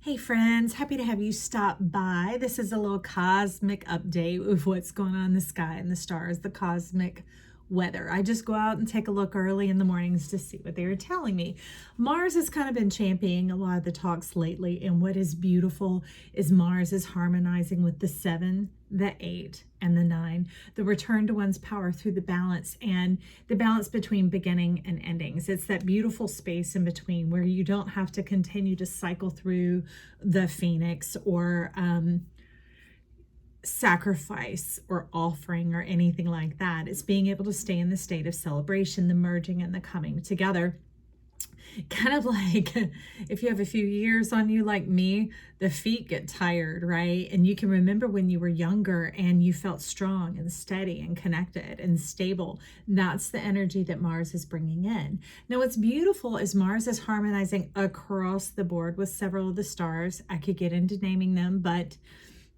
Hey friends, happy to have you stop by. This is a little cosmic update of what's going on in the sky and the stars, the cosmic weather. I just go out and take a look early in the mornings to see what they are telling me. Mars has kind of been championing a lot of the talks lately, and what is beautiful is Mars is harmonizing with the 7, the 8, and the 9, the return to one's power through the balance and the balance between beginning and endings. It's that beautiful space in between where you don't have to continue to cycle through the phoenix or sacrifice or offering or anything like that. It's being able to stay in the state of celebration, the merging and the coming together. Kind of like if you have a few years on you like me, the feet get tired, right? And you can remember when you were younger and you felt strong and steady and connected and stable. That's the energy that Mars is bringing in. Now, what's beautiful is Mars is harmonizing across the board with several of the stars. I could get into naming them, but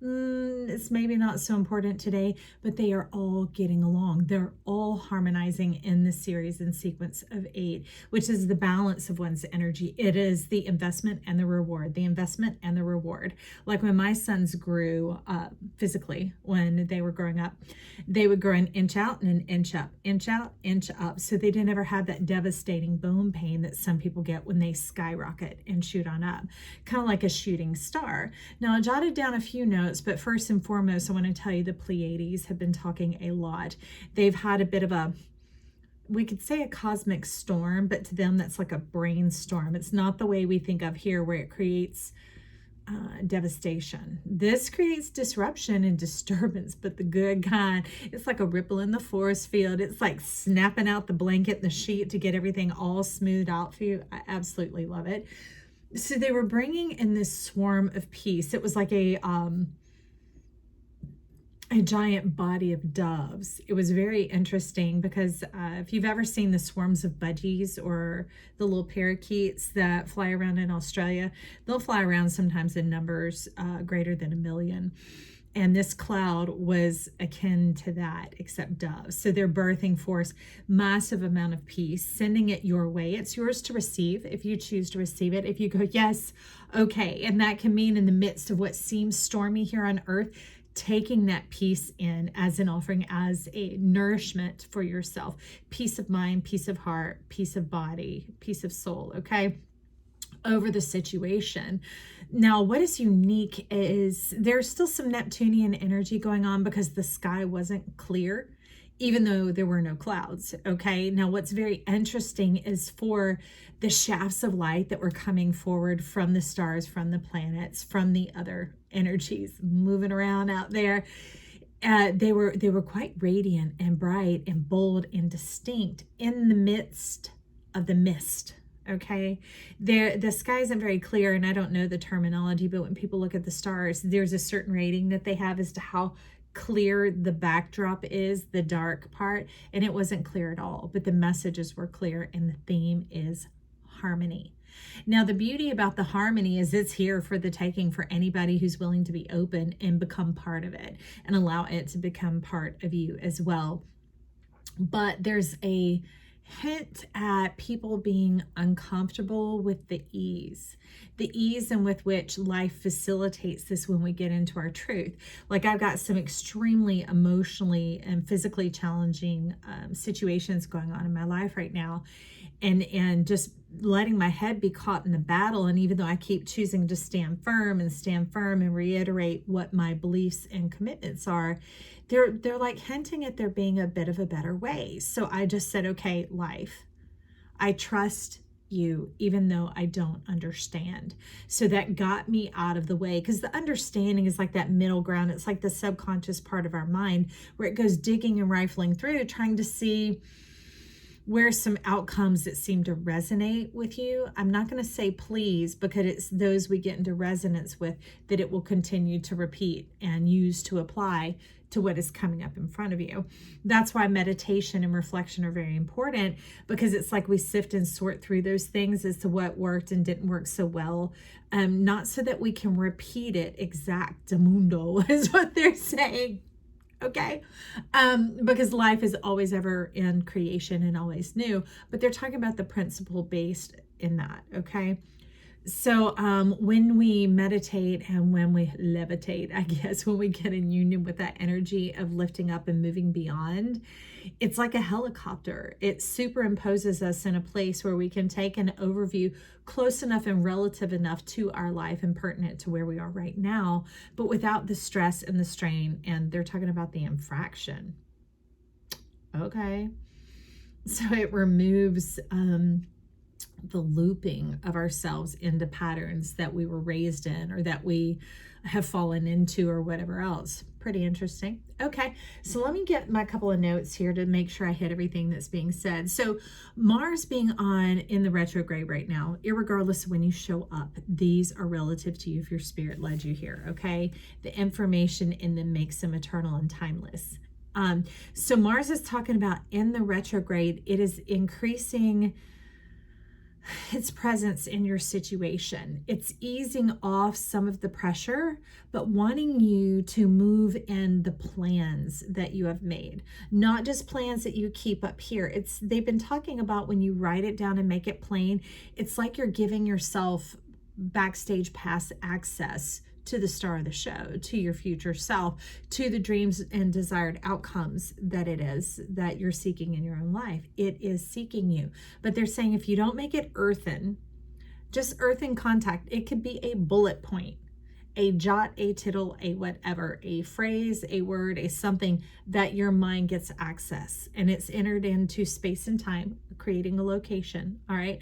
it's maybe not so important today, but they are all getting along. They're all harmonizing in the series and sequence of 8, which is the balance of one's energy. It is the investment and the reward, the investment and the reward. Like when my sons grew physically, when they were growing up, they would grow an inch out and an inch up, inch out, inch up. So they didn't ever have that devastating bone pain that some people get when they skyrocket and shoot on up, kind of like a shooting star. Now, I jotted down a few notes, but first and foremost, I want to tell you the Pleiades have been talking a lot. They've had a bit of a, we could say a cosmic storm, but to them that's like a brainstorm. It's not the way we think of here where it creates devastation. This creates disruption and disturbance, but the good kind. It's like a ripple in the force field. It's like snapping out the blanket and the sheet to get everything all smoothed out for you. I absolutely love it. So they were bringing in this swarm of peace. It was like a giant body of doves. It was very interesting because if you've ever seen the swarms of budgies or the little parakeets that fly around in Australia, they'll fly around sometimes in numbers greater than 1 million. And this cloud was akin to that, except doves. So their birthing force, massive amount of peace, sending it your way. It's yours to receive if you choose to receive it. If you go, yes, okay. And that can mean in the midst of what seems stormy here on earth, taking that peace in as an offering, as a nourishment for yourself. Peace of mind, peace of heart, peace of body, peace of soul, okay? Over the situation. Now, what is unique is there's still some Neptunian energy going on because the sky wasn't clear, even though there were no clouds, okay? Now, what's very interesting is for the shafts of light that were coming forward from the stars, from the planets, from the other energies moving around out there, they were quite radiant and bright and bold and distinct in the midst of the mist. Okay, the sky isn't very clear, and I don't know the terminology, but when people look at the stars, there's a certain rating that they have as to how clear the backdrop is, the dark part, and it wasn't clear at all, but the messages were clear, and the theme is harmony. Now, the beauty about the harmony is it's here for the taking for anybody who's willing to be open and become part of it and allow it to become part of you as well. But there's a hint at people being uncomfortable with the ease and with which life facilitates this when we get into our truth. Like I've got some extremely emotionally and physically challenging situations going on in my life right now, and just letting my head be caught in the battle. And even though I keep choosing to stand firm and reiterate what my beliefs and commitments are, they're like hinting at there being a bit of a better way. So I just said, okay, life, I trust you, even though I don't understand. So that got me out of the way, because the understanding is like that middle ground. It's like the subconscious part of our mind where it goes digging and rifling through, trying to see where some outcomes that seem to resonate with you. I'm not going to say please, because it's those we get into resonance with that it will continue to repeat and use to apply to what is coming up in front of you. That's why meditation and reflection are very important, because it's like we sift and sort through those things as to what worked and didn't work so well. Not so that we can repeat it exactamundo is what they're saying. Okay, because life is always ever in creation and always new, but they're talking about the principle based in that. Okay, So when we meditate and when we levitate, I guess, when we get in union with that energy of lifting up and moving beyond, it's like a helicopter. It superimposes us in a place where we can take an overview close enough and relative enough to our life and pertinent to where we are right now, but without the stress and the strain. And they're talking about the infraction. Okay. So it removes the looping of ourselves into patterns that we were raised in or that we have fallen into or whatever else. Pretty interesting. Okay, so let me get my couple of notes here to make sure I hit everything that's being said. So Mars being on in the retrograde right now, irregardless of when you show up, these are relative to you if your spirit led you here, okay? The information in them makes them eternal and timeless. So Mars is talking about in the retrograde, it is increasing its presence in your situation. It's easing off some of the pressure, but wanting you to move in the plans that you have made, not just plans that you keep up here. They've been talking about when you write it down and make it plain, it's like you're giving yourself backstage pass access to the star of the show, to your future self, to the dreams and desired outcomes that it is that you're seeking in your own life. It is seeking you. But they're saying if you don't make it earthen, just earthen contact, it could be a bullet point, a jot, a tittle, a whatever, a phrase, a word, a something that your mind gets access, and it's entered into space and time, creating a location, all right,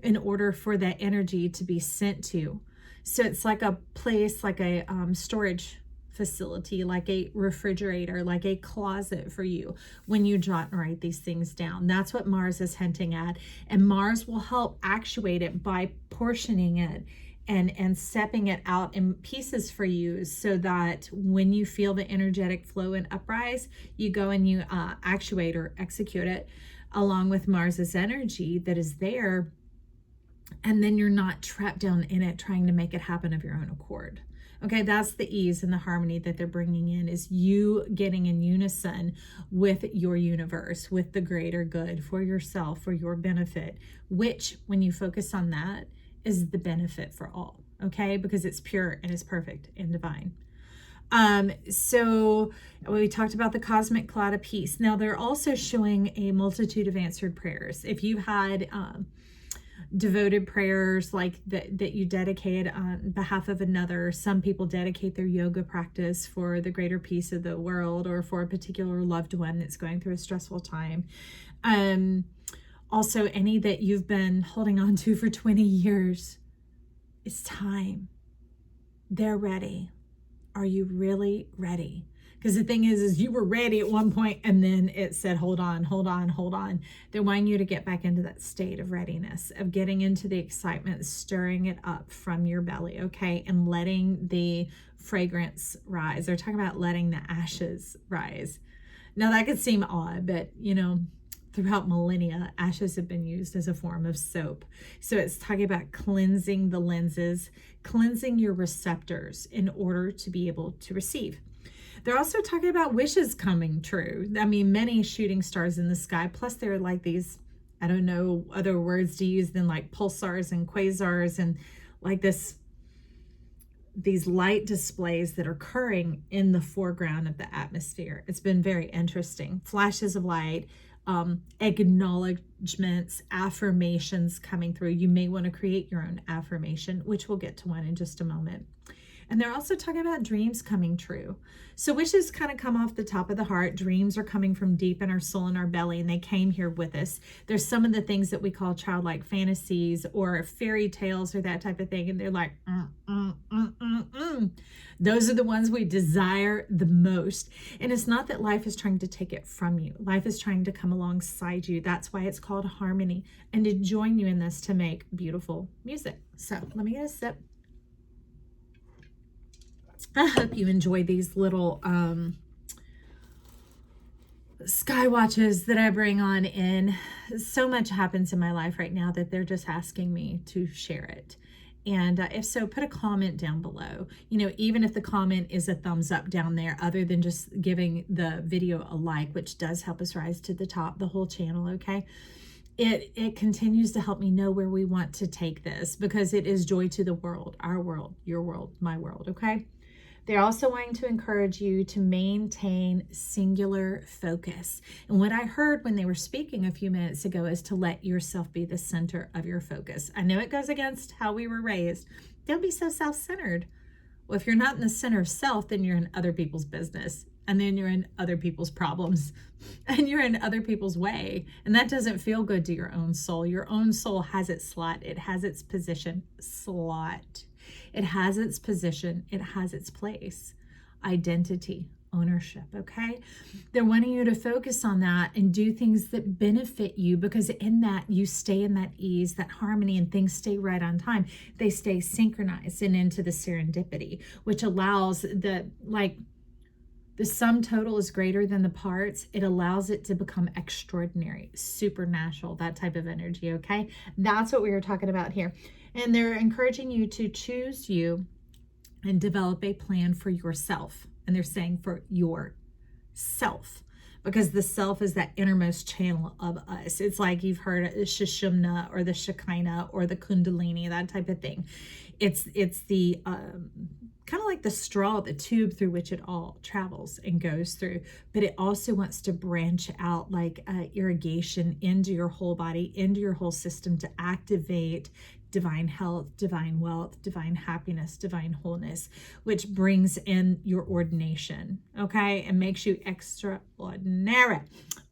in order for that energy to be sent to. So it's like a place, like a storage facility, like a refrigerator, like a closet for you when you jot and write these things down. That's what Mars is hinting at. And Mars will help actuate it by portioning it and stepping it out in pieces for you so that when you feel the energetic flow and uprise, you go and you actuate or execute it along with Mars's energy that is there. And then you're not trapped down in it trying to make it happen of your own accord. Okay, that's the ease and the harmony that they're bringing in, is you getting in unison with your universe, with the greater good for yourself, for your benefit, which when you focus on that is the benefit for all, okay? Because it's pure and it's perfect and divine. So we talked about the cosmic cloud of peace. Now they're also showing a multitude of answered prayers. If you had devoted prayers like that you dedicated on behalf of another. Some people dedicate their yoga practice for the greater peace of the world or for a particular loved one that's going through a stressful time. Also, any that you've been holding on to for 20 years, it's time. They're ready. Are you really ready? Because the thing is you were ready at one point and then it said, hold on, hold on, hold on. They're wanting you to get back into that state of readiness, of getting into the excitement, stirring it up from your belly, okay? And letting the fragrance rise. They're talking about letting the ashes rise. Now that could seem odd, but throughout millennia, ashes have been used as a form of soap. So it's talking about cleansing the lenses, cleansing your receptors in order to be able to receive. They're also talking about wishes coming true. I mean, many shooting stars in the sky, plus they're like these, I don't know other words to use than like pulsars and quasars and like these light displays that are occurring in the foreground of the atmosphere. It's been very interesting. Flashes of light, acknowledgments, affirmations coming through. You may want to create your own affirmation, which we'll get to one in just a moment. And they're also talking about dreams coming true. So wishes kind of come off the top of the heart. Dreams are coming from deep in our soul and our belly, and they came here with us. There's some of the things that we call childlike fantasies or fairy tales or that type of thing. And they're like, Those are the ones we desire the most. And it's not that life is trying to take it from you. Life is trying to come alongside you. That's why it's called harmony, and to join you in this to make beautiful music. So let me get a sip. I hope you enjoy these little sky watches that I bring on in. So much happens in my life right now that they're just asking me to share it. And if so, put a comment down below. Even if the comment is a thumbs up down there, other than just giving the video a like, which does help us rise to the top, the whole channel, okay? it continues to help me know where we want to take this, because it is joy to the world, our world, your world, my world, okay? They're also wanting to encourage you to maintain singular focus. And what I heard when they were speaking a few minutes ago is to let yourself be the center of your focus. I know it goes against how we were raised. Don't be so self-centered. Well, if you're not in the center of self, then you're in other people's business. And then you're in other people's problems. And you're in other people's way. And that doesn't feel good to your own soul. Your own soul has its slot. It has its position. Slot. It has its position. It has its place. Identity. Ownership. Okay? They're wanting you to focus on that and do things that benefit you, because in that you stay in that ease, that harmony, and things stay right on time. They stay synchronized and into the serendipity, which allows the sum total is greater than the parts. It allows it to become extraordinary, supernatural, that type of energy, okay? That's what we were talking about here. And they're encouraging you to choose you and develop a plan for yourself. And they're saying for yourself, because the self is that innermost channel of us. It's like you've heard of the Shishimna or the Shekinah or the Kundalini, that type of thing. It's the kind of like the straw, the tube through which it all travels and goes through. But it also wants to branch out like irrigation into your whole body, into your whole system, to activate divine health, divine wealth, divine happiness, divine wholeness, which brings in your ordination, okay, and makes you extraordinary.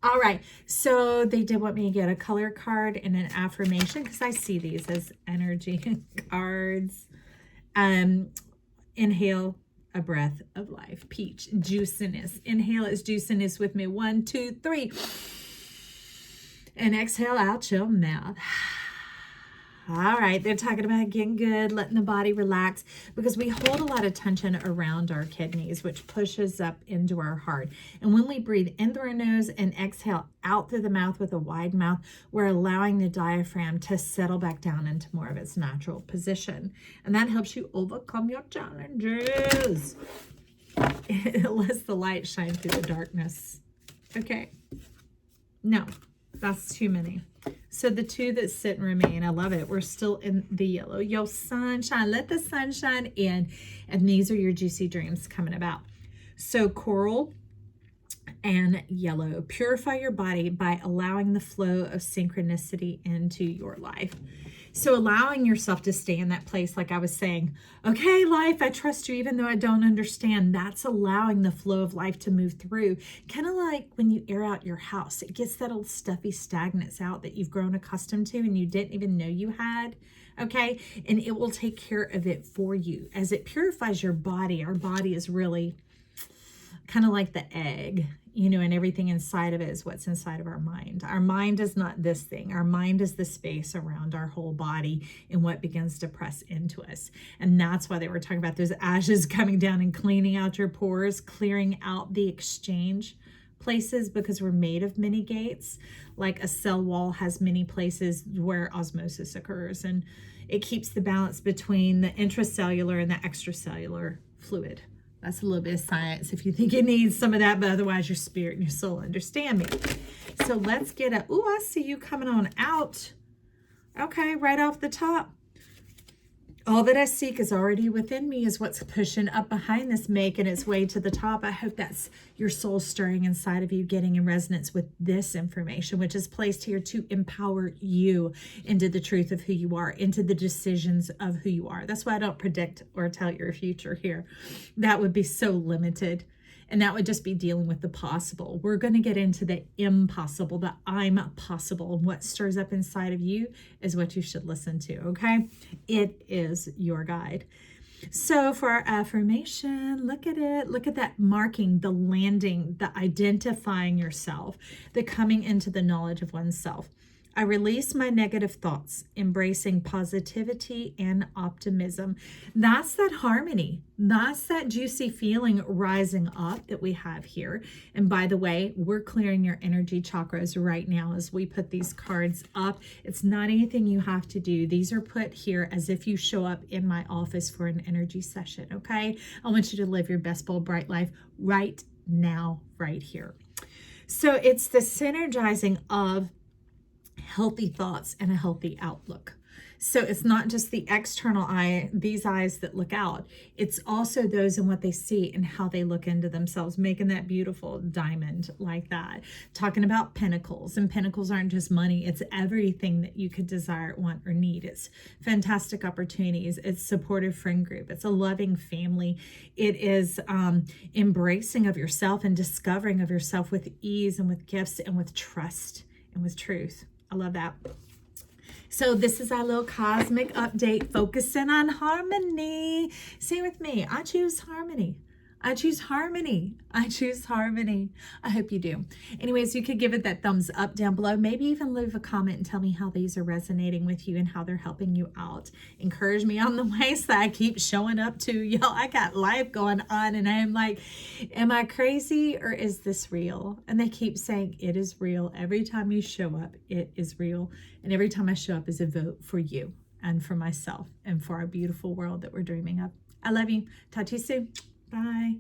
All right, so they did want me to get a color card and an affirmation, because I see these as energy cards. Inhale a breath of life. Peach, juiciness. Inhale its juiciness with me. 1, 2, 3. And exhale out your mouth. All right, they're talking about getting good, letting the body relax, because we hold a lot of tension around our kidneys, which pushes up into our heart. And when we breathe in through our nose and exhale out through the mouth with a wide mouth, we're allowing the diaphragm to settle back down into more of its natural position. And that helps you overcome your challenges. It lets the light shine through the darkness. Okay. No, that's too many. So the two that sit and remain, I love it. We're still in the yellow. Yo, sunshine, let the sunshine in. And these are your juicy dreams coming about. So coral and yellow. Purify your body by allowing the flow of synchronicity into your life. So allowing yourself to stay in that place, like I was saying, okay, life, I trust you even though I don't understand. That's allowing the flow of life to move through. Kind of like when you air out your house, it gets that old stuffy stagnance out that you've grown accustomed to and you didn't even know you had. Okay, and it will take care of it for you. As it purifies your body, our body is really kind of like the egg, you know, and everything inside of it is what's inside of our mind. Our mind is not this thing. Our mind is the space around our whole body and what begins to press into us. And that's why they were talking about those ashes coming down and cleaning out your pores, clearing out the exchange places, because we're made of many gates. Like a cell wall has many places where osmosis occurs, and it keeps the balance between the intracellular and the extracellular fluid. That's a little bit of science if you think it needs some of that, but otherwise your spirit and your soul understand me. So let's get a, ooh, I see you coming on out. Okay, right off the top. All that I seek is already within me is what's pushing up behind this, making its way to the top. I hope that's your soul stirring inside of you, getting in resonance with this information, which is placed here to empower you into the truth of who you are, into the decisions of who you are. That's why I don't predict or tell your future here. That would be so limited. And that would just be dealing with the possible. We're going to get into the impossible, the I'm possible. And what stirs up inside of you is what you should listen to, okay? It is your guide. So for our affirmation, look at it. Look at that marking, the landing, the identifying yourself, the coming into the knowledge of oneself. I release my negative thoughts, embracing positivity and optimism. That's that harmony. That's that juicy feeling rising up that we have here. And by the way, we're clearing your energy chakras right now as we put these cards up. It's not anything you have to do. These are put here as if you show up in my office for an energy session, okay? I want you to live your best, bold, bright life right now, right here. So it's the synergizing of healthy thoughts and a healthy outlook. So it's not just the external eye, these eyes that look out. It's also those and what they see and how they look into themselves, making that beautiful diamond like that. Talking about pentacles, and pentacles aren't just money. It's everything that you could desire, want, or need. It's fantastic opportunities. It's supportive friend group. It's a loving family. It is embracing of yourself and discovering of yourself with ease and with gifts and with trust and with truth. I love that. So this is our little cosmic update focusing on harmony. Say with me, I choose harmony. I choose harmony. I choose harmony. I hope you do. Anyways, you could give it that thumbs up down below. Maybe even leave a comment and tell me how these are resonating with you and how they're helping you out. Encourage me on the ways that I keep showing up to. Y'all, I got life going on and I am like, am I crazy or is this real? And they keep saying it is real. Every time you show up, it is real. And every time I show up is a vote for you and for myself and for our beautiful world that we're dreaming of. I love you. Talk to you soon. Bye.